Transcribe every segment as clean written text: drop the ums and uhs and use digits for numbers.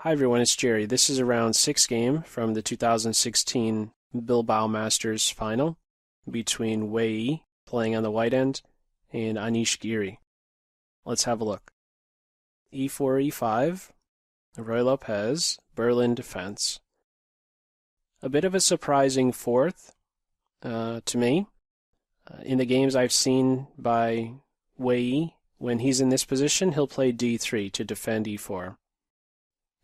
Hi everyone, it's Jerry. This is a round 6 game from the 2016 Bilbao Masters Final between Wei Yi, playing on the white end, and Anish Giri. Let's have a look. E4, E5, Ruy Lopez, Berlin defense. A bit of a surprising fourth to me. In the games I've seen by Wei Yi, when he's in this position, he'll play D3 to defend E4.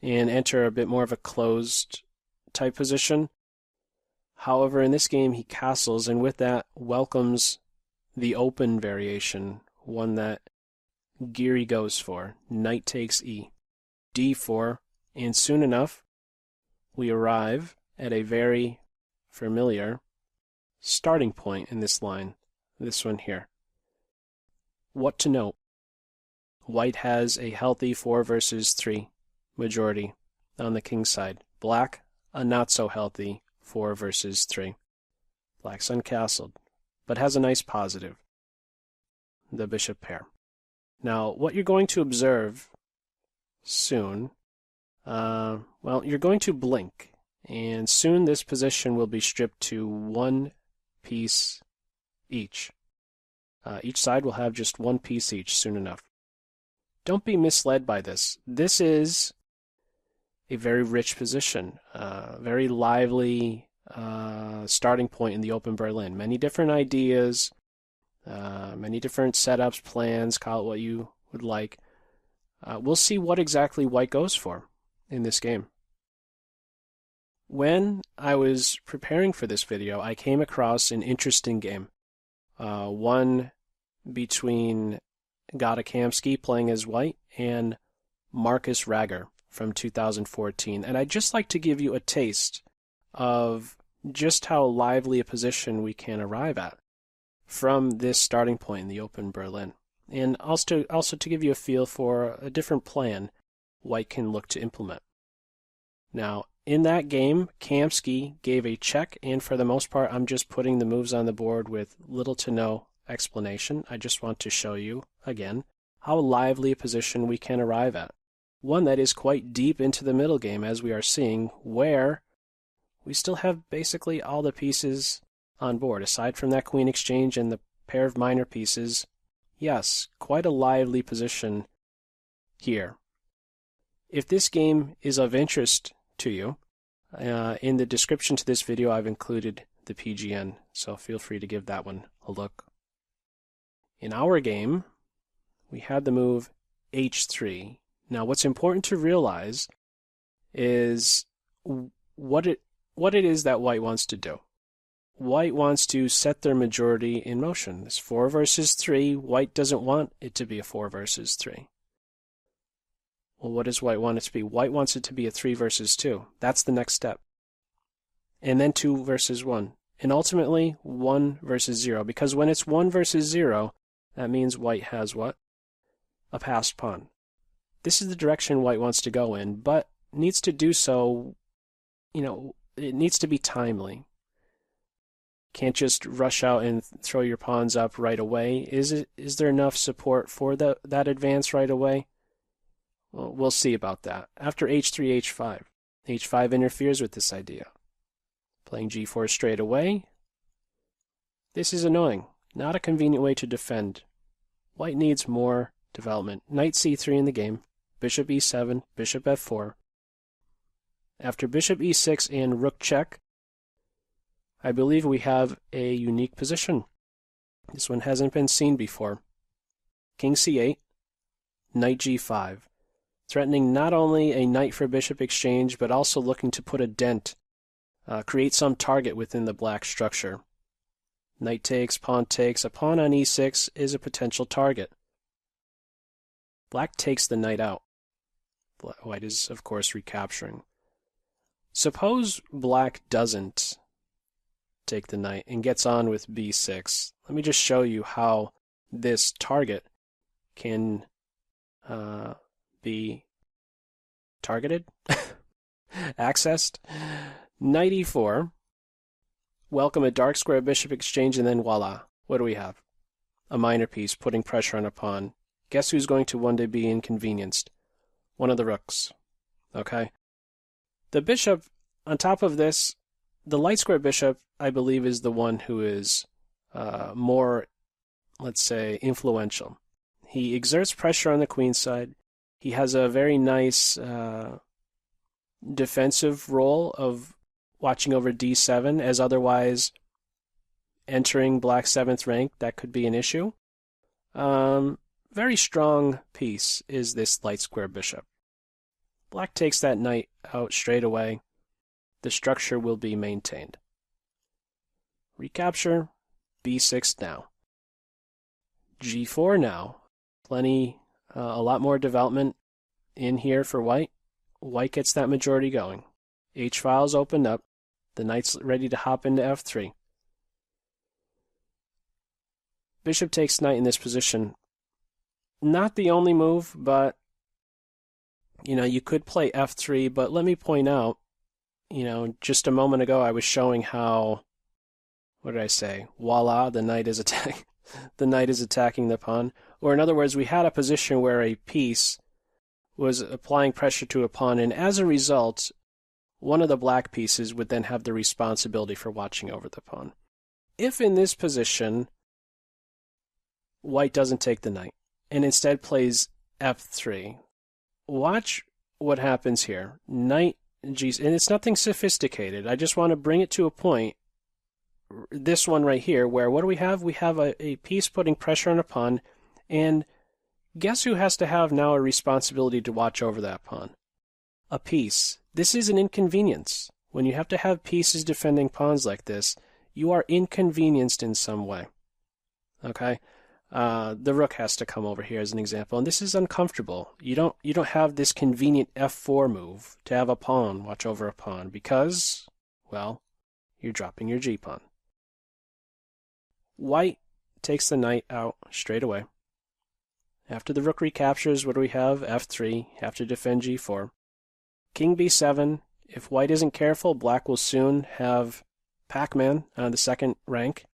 And enter a bit more of a closed type position. However, in this game he castles, and with that welcomes the open variation, one that Giri goes for. Knight takes E, D4, and soon enough we arrive at a very familiar starting point in this line, this one here. What to note? White has a healthy 4 versus 3 majority on the king side. Black, a not so healthy 4 versus 3. Black's uncastled, but has a nice positive, the bishop pair. Now, what you're going to observe soon, you're going to blink, and soon this position will be stripped to one piece each. Each side will have just one piece each soon enough. Don't be misled by this. This is a very rich position, very lively starting point in the open Berlin. Many different ideas, many different setups, plans, call it what you would like. We'll see what exactly white goes for in this game. When I was preparing for this video, I came across an interesting game. One between Qxd8 playing as white and Marcus Rager from 2014, and I'd just like to give you a taste of just how lively a position we can arrive at from this starting point in the open Berlin, and also to give you a feel for a different plan white can look to implement. Now, in that game, Qxd8 gave a check, and for the most part, I'm just putting the moves on the board with little to no explanation. I just want to show you, again, how lively a position we can arrive at. One that is quite deep into the middle game, as we are seeing, where we still have basically all the pieces on board. Aside from that queen exchange and the pair of minor pieces, yes, quite a lively position here. If this game is of interest to you, in the description to this video I've included the PGN, so feel free to give that one a look. In our game, we had the move H3. Now, what's important to realize is what it is that white wants to do. White wants to set their majority in motion. This 4 versus 3, white doesn't want it to be a 4 versus 3. Well, what does white want it to be? White wants it to be a 3 versus 2. That's the next step. And then 2 versus 1. And ultimately, 1 versus 0. Because when it's 1 versus 0, that means white has what? A passed pawn. This is the direction white wants to go in, but needs to do so, it needs to be timely. Can't just rush out and throw your pawns up right away. Is there enough support for that advance right away? Well, we'll see about that. After H3, H5. H5 interferes with this idea. Playing G4 straight away. This is annoying. Not a convenient way to defend. White needs more development. Knight C3 in the game. Bishop E7, Bishop F4. After Bishop E6 and Rook check, I believe we have a unique position. This one hasn't been seen before. King C8, Knight G5, threatening not only a knight for bishop exchange, but also looking to put a dent, create some target within the black structure. Knight takes, pawn takes. A pawn on E6 is a potential target. Black takes the knight out. White is, of course, recapturing. Suppose black doesn't take the knight and gets on with B6. Let me just show you how this target can be targeted, accessed. Knight E4. Welcome a dark square bishop exchange, and then voila. What do we have? A minor piece putting pressure on a pawn. Guess who's going to one day be inconvenienced? One of the rooks. Okay? The bishop, on top of this, the light square bishop, I believe, is the one who is more, let's say, influential. He exerts pressure on the queen side. He has a very nice defensive role of watching over d7, as otherwise entering black's 7th rank, that could be an issue. Very strong piece is this light square bishop. Black takes that knight out straight away. The structure will be maintained. Recapture, b6 now. g4 now. Plenty, a lot more development in here for white. White gets that majority going. h-file's opened up. The knight's ready to hop into f3. Bishop takes knight in this position. Not the only move, but you could play f3, but let me point out, just a moment ago I was showing how, what did I say? Voila, the knight is attacking the pawn. Or in other words, we had a position where a piece was applying pressure to a pawn, and as a result, one of the black pieces would then have the responsibility for watching over the pawn. If in this position, white doesn't take the knight, and instead plays f3, watch what happens here. Knight g, and it's nothing sophisticated. I just want to bring it to a point, this one right here, where what do we have? We have a piece putting pressure on a pawn, and guess who has to have now a responsibility to watch over that pawn? A piece. This is an inconvenience. When you have to have pieces defending pawns like this, you are inconvenienced in some way. Okay? The rook has to come over here as an example, and this is uncomfortable. You don't have this convenient f4 move to have a pawn watch over a pawn because, well, you're dropping your g-pawn. White takes the knight out straight away. After the rook recaptures, what do we have? f3, have to defend g4. King b7, if white isn't careful, black will soon have Pac-Man on the 2nd rank.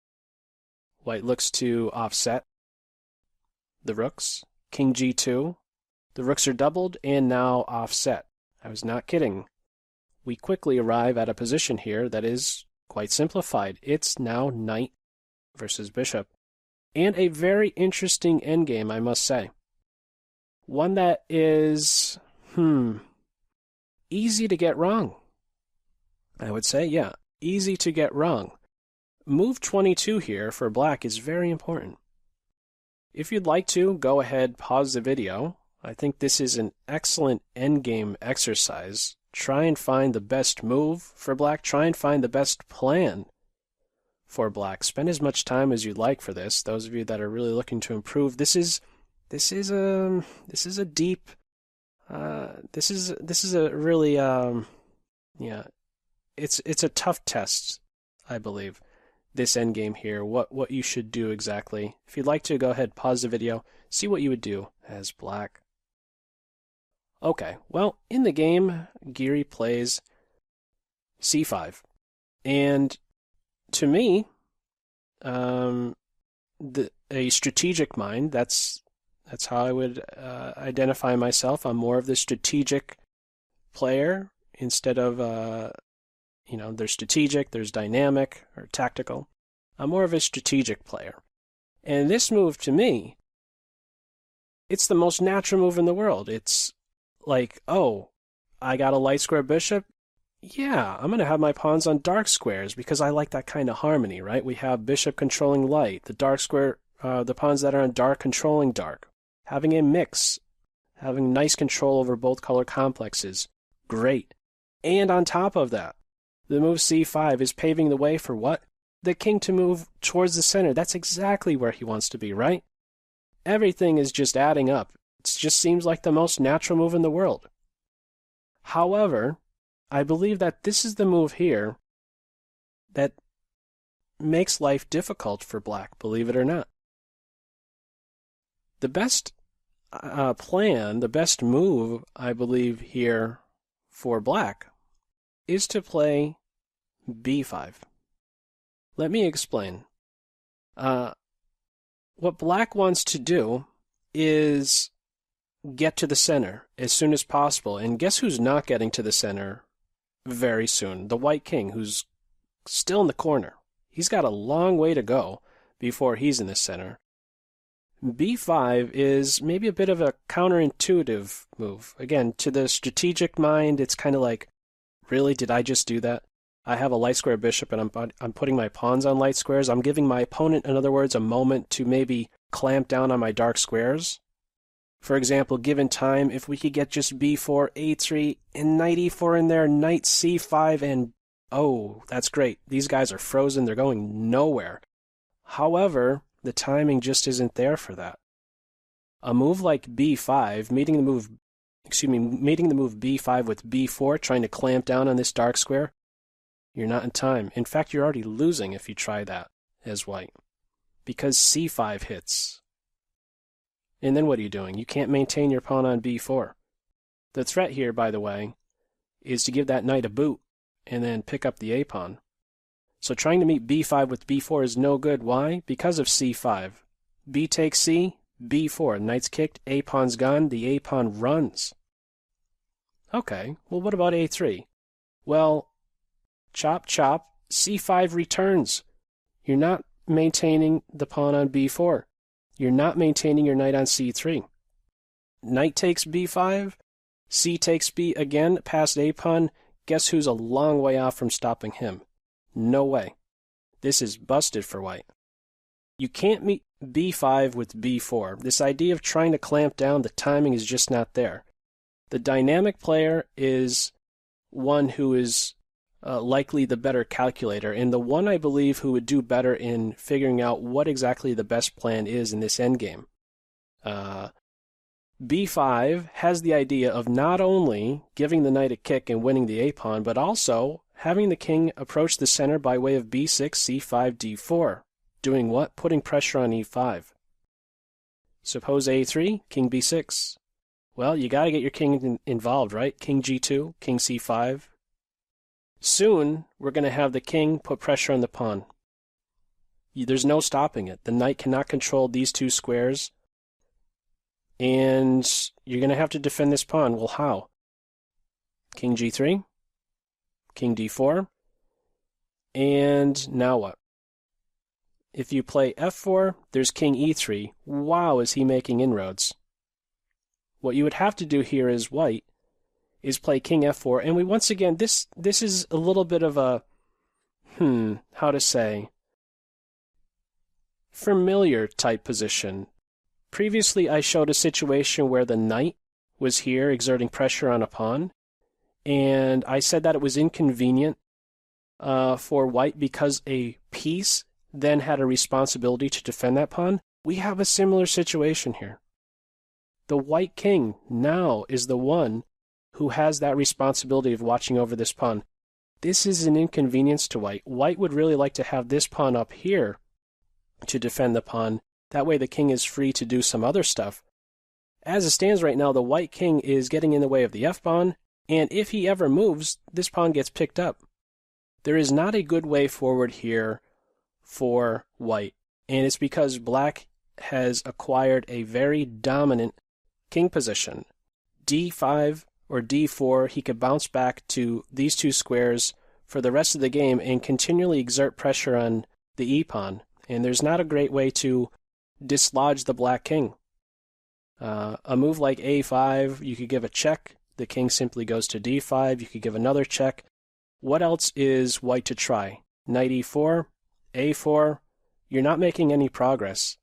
White looks to offset the rooks. King g2, the rooks are doubled and now offset. I was not kidding. We quickly arrive at a position here that is quite simplified. It's now knight versus bishop. And a very interesting endgame, I must say. One that is, easy to get wrong. I would say, yeah, easy to get wrong. Move 22 here for black is very important. If you'd like to, go ahead, pause the video. I think this is an excellent endgame exercise. Try and find the best move for black. Try and find the best plan for black. Spend as much time as you'd like for this. Those of you that are really looking to improve, this is a deep. This is a really it's a tough test, I believe. This endgame here, what you should do exactly. If you'd like to, go ahead, pause the video, see what you would do as black. Okay, well, in the game, Giri plays c5, and to me, a strategic mind. That's how I would identify myself. I'm more of the strategic player instead of there's strategic, there's dynamic or tactical. I'm more of a strategic player. And this move, to me, it's the most natural move in the world. It's like, oh, I got a light square bishop. Yeah, I'm going to have my pawns on dark squares because I like that kind of harmony, right? We have bishop controlling light, the dark square, the pawns that are on dark controlling dark. Having a mix, having nice control over both color complexes, great. And on top of that, the move c5 is paving the way for what? The king to move towards the center. That's exactly where he wants to be, right? Everything is just adding up. It just seems like the most natural move in the world. However, I believe that this is the move here that makes life difficult for black, believe it or not. The best plan, the best move, I believe, here for black is to play b5. Let me explain. What black wants to do is get to the center as soon as possible. And guess who's not getting to the center very soon? The white king, who's still in the corner. He's got a long way to go before he's in the center. B5 is maybe a bit of a counterintuitive move. Again, to the strategic mind, it's kind of like, really, did I just do that? I have a light square bishop and I'm putting my pawns on light squares. I'm giving my opponent, in other words, a moment to maybe clamp down on my dark squares. For example, given time, if we could get just b4, a3, and knight e4 in there, knight c5, and oh, that's great. These guys are frozen. They're going nowhere. However, the timing just isn't there for that. A move like b5, meeting the move b5 with b4, trying to clamp down on this dark square, you're not in time. In fact, you're already losing if you try that as white, because c5 hits. And then what are you doing? You can't maintain your pawn on b4. The threat here, by the way, is to give that knight a boot and then pick up the a-pawn. So trying to meet b5 with b4 is no good. Why? Because of c5. B takes c, b4. Knight's kicked, a-pawn's gone, the a-pawn runs. Okay, well what about a3? Well, chop chop, c5 returns. You're not maintaining the pawn on b4. You're not maintaining your knight on c3. Knight takes b5, c takes b again, past a-pawn. Guess who's a long way off from stopping him? No way. This is busted for white. You can't meet b5 with b4. This idea of trying to clamp down, the timing is just not there. The dynamic player is one who is likely the better calculator, and the one I believe who would do better in figuring out what exactly the best plan is in this endgame. B5 has the idea of not only giving the knight a kick and winning the a-pawn, but also having the king approach the center by way of b6, c5, d4. Doing what? Putting pressure on e5. Suppose a3, king b6. Well, you got to get your king involved, right? King g2, king c5. Soon, we're going to have the king put pressure on the pawn. There's no stopping it. The knight cannot control these two squares. And you're going to have to defend this pawn. Well, how? King g3, king d4, and now what? If you play f4, there's king e3. Wow, is he making inroads. What you would have to do here as white is play king f4, and we once again, this is a little bit of a, how to say, familiar type position. Previously, I showed a situation where the knight was here exerting pressure on a pawn, and I said that it was inconvenient for white because a piece then had a responsibility to defend that pawn. We have a similar situation here. The white king now is the one who has that responsibility of watching over this pawn. This is an inconvenience to white. White would really like to have this pawn up here to defend the pawn. That way the king is free to do some other stuff. As it stands right now, the white king is getting in the way of the f-pawn, and if he ever moves, this pawn gets picked up. There is not a good way forward here for white, and it's because black has acquired a very dominant king position. d5 or d4, he could bounce back to these two squares for the rest of the game and continually exert pressure on the e-pawn, and there's not a great way to dislodge the black king. A move like a5, you could give a check. The king simply goes to d5. You could give another check. What else is white to try? Knight e4, a4. You're not making any progress.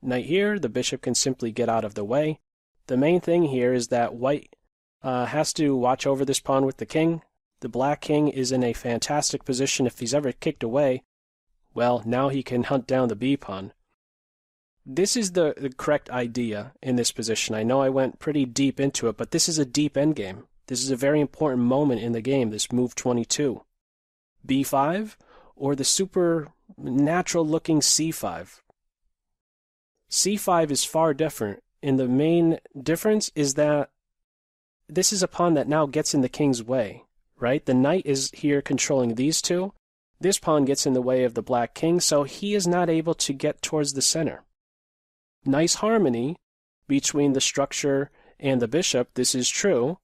Knight here, the bishop can simply get out of the way. The main thing here is that white has to watch over this pawn with the king. The black king is in a fantastic position. If he's ever kicked away, well, now he can hunt down the b-pawn. This is the correct idea in this position. I know I went pretty deep into it, but this is a deep endgame. This is a very important moment in the game, this move 22. b5 or the super natural-looking c5. c5 is far different, and the main difference is that this is a pawn that now gets in the king's way, right? The knight is here controlling these two. This pawn gets in the way of the black king, so he is not able to get towards the center. Nice harmony, between the structure and the bishop, this is true.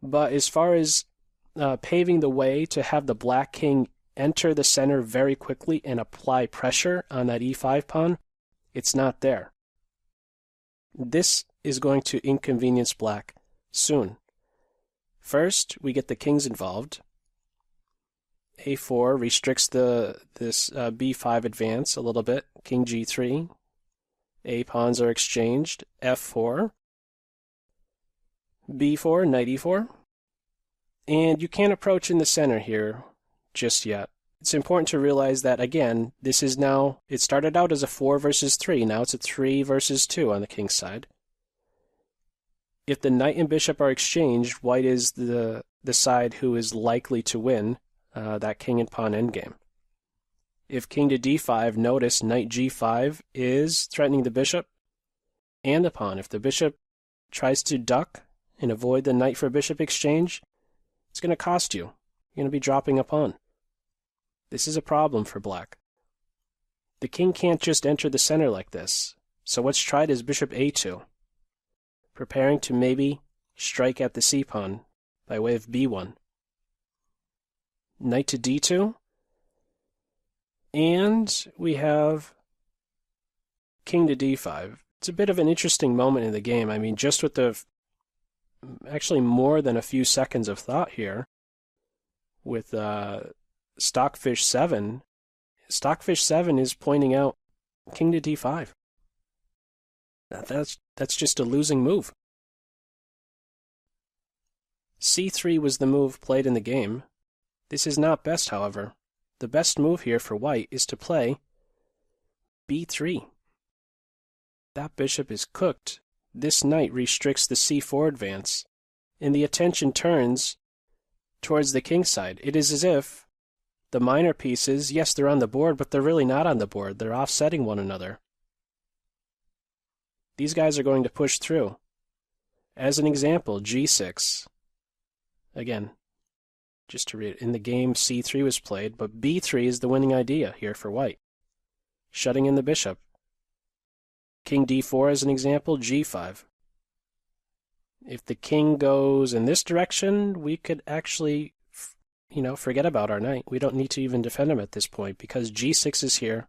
But as far as paving the way to have the black king enter the center very quickly and apply pressure on that e5 pawn, it's not there. This is going to inconvenience black soon. First, we get the kings involved. a4 restricts this b5 advance a little bit. King g3. A pawns are exchanged. f4. b4, knight e4. And you can't approach in the center here just yet. It's important to realize that, again, this is now, it started out as a 4 versus 3. Now it's a 3 versus 2 on the king's side. If the knight and bishop are exchanged, white is the side who is likely to win that king and pawn endgame. If king to d5, notice knight g5 is threatening the bishop and the pawn. If the bishop tries to duck and avoid the knight for bishop exchange, it's going to cost you. You're going to be dropping a pawn. This is a problem for black. The king can't just enter the center like this. So what's tried is bishop a2, preparing to maybe strike at the c-pawn by way of b1. Knight to d2. And we have king to d5. It's a bit of an interesting moment in the game. I mean, just with the actually more than a few seconds of thought here with Stockfish 7. Stockfish 7 is pointing out king to d5. That's just a losing move. c3 was the move played in the game. This is not best, however. The best move here for white is to play b3. That bishop is cooked. This knight restricts the c4 advance, and the attention turns towards the king side. It is as if the minor pieces, yes, they're on the board, but they're really not on the board. They're offsetting one another. These guys are going to push through. As an example, g6. Again, just to read, in the game c3 was played, but b3 is the winning idea here for white, shutting in the bishop. King d4 as an example, g5. If the king goes in this direction, we could actually, forget about our knight. We don't need to even defend him at this point because g6 is here,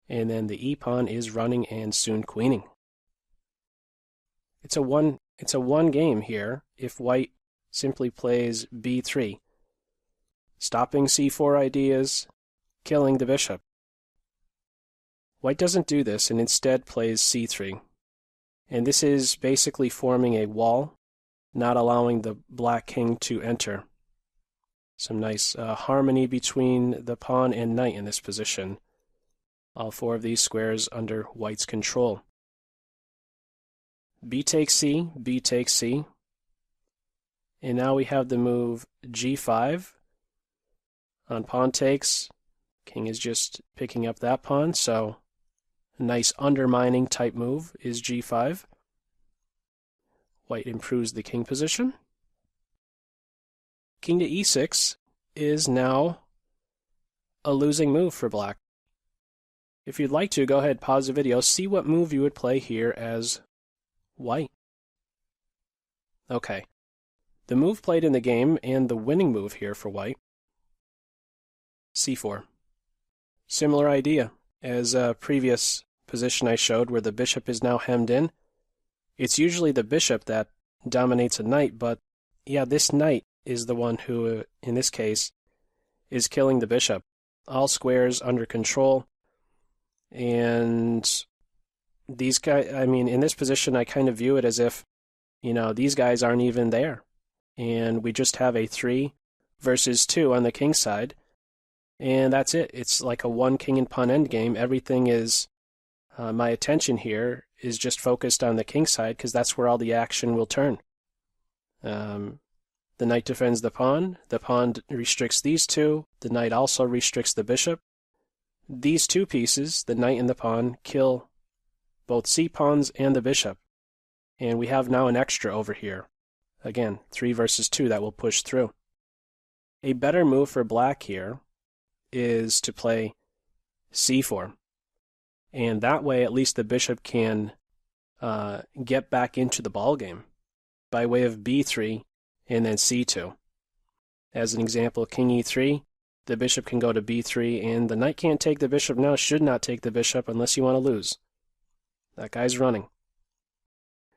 and then the e-pawn is running and soon queening. It's a one game here if white simply plays b3, stopping c4 ideas, killing the bishop. White doesn't do this and instead plays c3. And this is basically forming a wall, not allowing the black king to enter. Some nice harmony between the pawn and knight in this position. All four of these squares under white's control. B takes c, b takes c. And now we have the move g5. On pawn takes, king is just picking up that pawn, so a nice undermining type move is g5. White improves the king position. King to e6 is now a losing move for black. If you'd like to, go ahead, pause the video, see what move you would play here as white. Okay. The move played in the game and the winning move here for white, c4. Similar idea as a previous position I showed where the bishop is now hemmed in. It's usually the bishop that dominates a knight, but yeah, this knight is the one who, in this case, is killing the bishop. All squares under control. And these guys, I mean, in this position, I kind of view it as if, these guys aren't even there. And we just have a 3 versus 2 on the king side. And that's it. It's like a one king and pawn endgame. Everything is, my attention here is just focused on the king side because that's where all the action will turn. The knight defends the pawn restricts these two, the knight also restricts the bishop. These two pieces, the knight and the pawn, kill both c-pawns and the bishop. And we have now an extra over here. Again, 3 versus 2 that will push through. A better move for black here is to play c4. And that way, at least the bishop can get back into the ball game by way of b3 and then c2. As an example, king e3, the bishop can go to b3, and the knight can't take the bishop now, should not take the bishop unless you want to lose. That guy's running.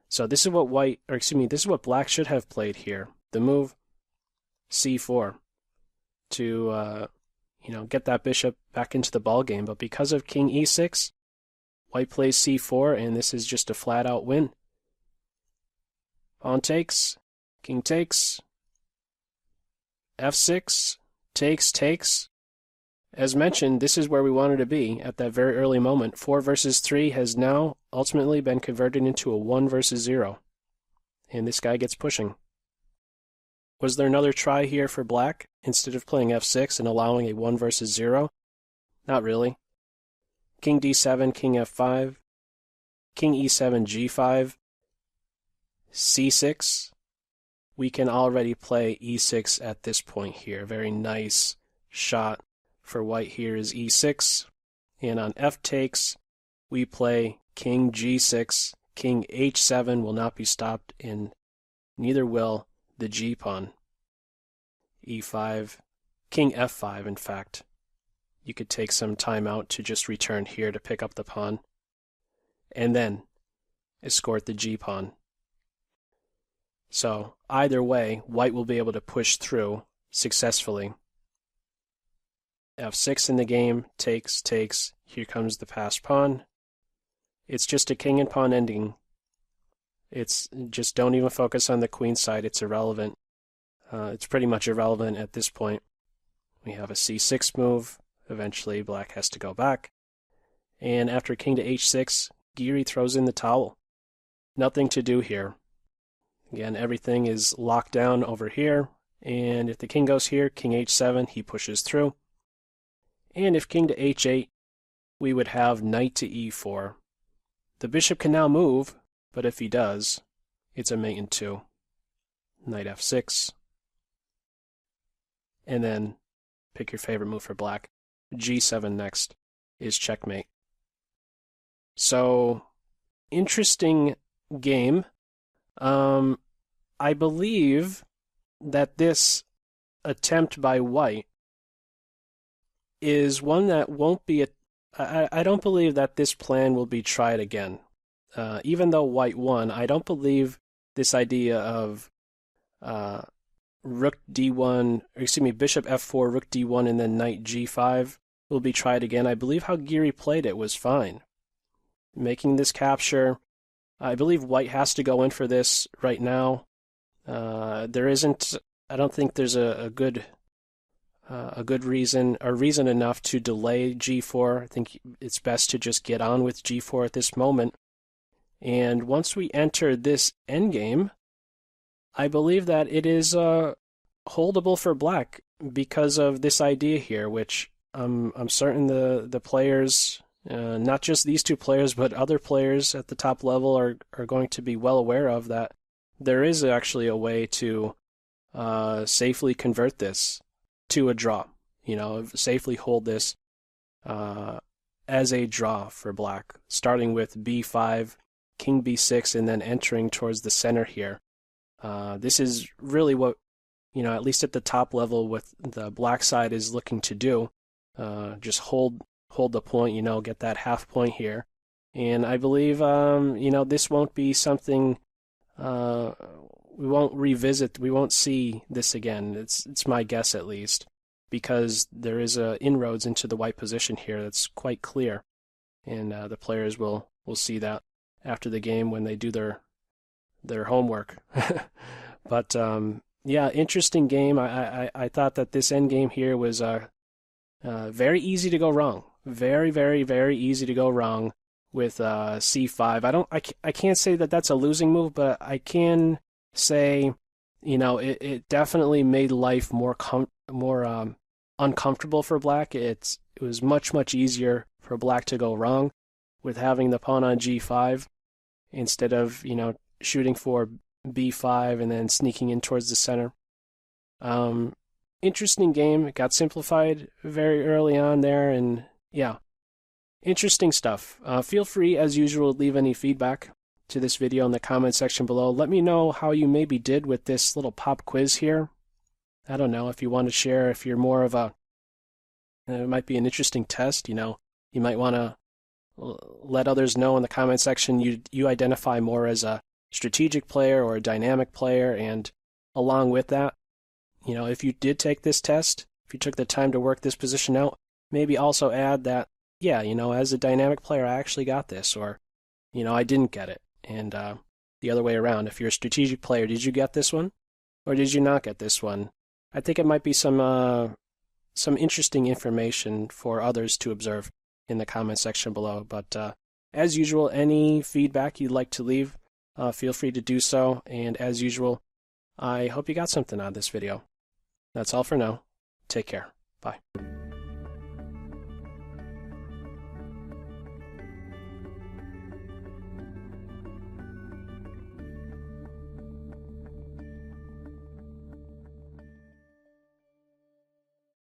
So this is what this is what black should have played here. The move c4 to get that bishop back into the ball game, but because of king e6, white plays c4, and this is just a flat-out win. Pawn takes, king takes, f6, takes. As mentioned, this is where we wanted to be at that very early moment. 4 versus 3 has now ultimately been converted into a 1 versus 0. And this guy gets pushing. Was there another try here for black instead of playing f6 and allowing a 1 versus 0? Not really. King d7, king f5, king e7, g5, c6. We can already play e6 at this point here. Very nice shot for white here is e6. And on f takes, we play king g6. King h7 will not be stopped, and neither will the g pawn. e5, king f5, in fact. You could take some time out to just return here to pick up the pawn, and then escort the g pawn. So either way, white will be able to push through successfully. f6 in the game, takes. Here comes the passed pawn. It's just a king and pawn ending. It's just, don't even focus on the queen side. It's irrelevant. It's pretty much irrelevant at this point. We have a c6 move. Eventually, black has to go back. And after king to h6, Giri throws in the towel. Nothing to do here. Again, everything is locked down over here. And if the king goes here, king h7, he pushes through. And if king to h8, we would have knight to e4. The bishop can now move, but if he does, it's a mate in 2. Knight f6. And then pick your favorite move for black. g7 next is checkmate. So, interesting game. I believe that this attempt by white is one that won't be I don't believe that this plan will be tried again. Even though white won, I don't believe this idea of rook d1, bishop f4, rook d1, and then knight g5 will be tried again. I believe how Giri played it was fine. Making this capture, I believe white has to go in for this right now. I don't think there's a good reason, or reason enough to delay g4. I think it's best to just get on with g4 at this moment. And once we enter this endgame, I believe that it is holdable for black because of this idea here, which I'm certain the players, not just these two players, but other players at the top level are going to be well aware of, that there is actually a way to safely convert this to a draw. Safely hold this as a draw for black, starting with b5, king b6, and then entering towards the center here. This is really what, at least at the top level, what the black side is looking to do. Just hold the point, get that half point here. And I believe, this won't be something we won't revisit. We won't see this again. It's my guess, at least, because there is inroads into the white position here that's quite clear, and the players will see that after the game when they do their homework. But yeah, interesting game. I thought that this endgame here was very easy to go wrong. Very, very, very easy to go wrong with c5. I can't say that that's a losing move, but I can say, it definitely made life more uncomfortable for black. It was much easier for black to go wrong with having the pawn on g5 instead of shooting for b5 and then sneaking in towards the center. Interesting game. It got simplified very early on there, and yeah, interesting stuff. Feel free, as usual, to leave any feedback to this video in the comment section below. Let me know how you maybe did with this little pop quiz here. I don't know if you want to share, if you're more of a, it might be an interesting test, you know. You might want to let others know in the comment section you identify more as a strategic player or a dynamic player, and along with that, you know, if you did take this test, if you took the time to work this position out, maybe also add that, yeah, you know, as a dynamic player, I actually got this, or, you know, I didn't get it. And the other way around, if you're a strategic player, did you get this one, or did you not get this one? I think it might be some interesting information for others to observe in the comment section below. But as usual, any feedback you'd like to leave, feel free to do so. And as usual, I hope you got something out of this video. That's all for now. Take care. Bye.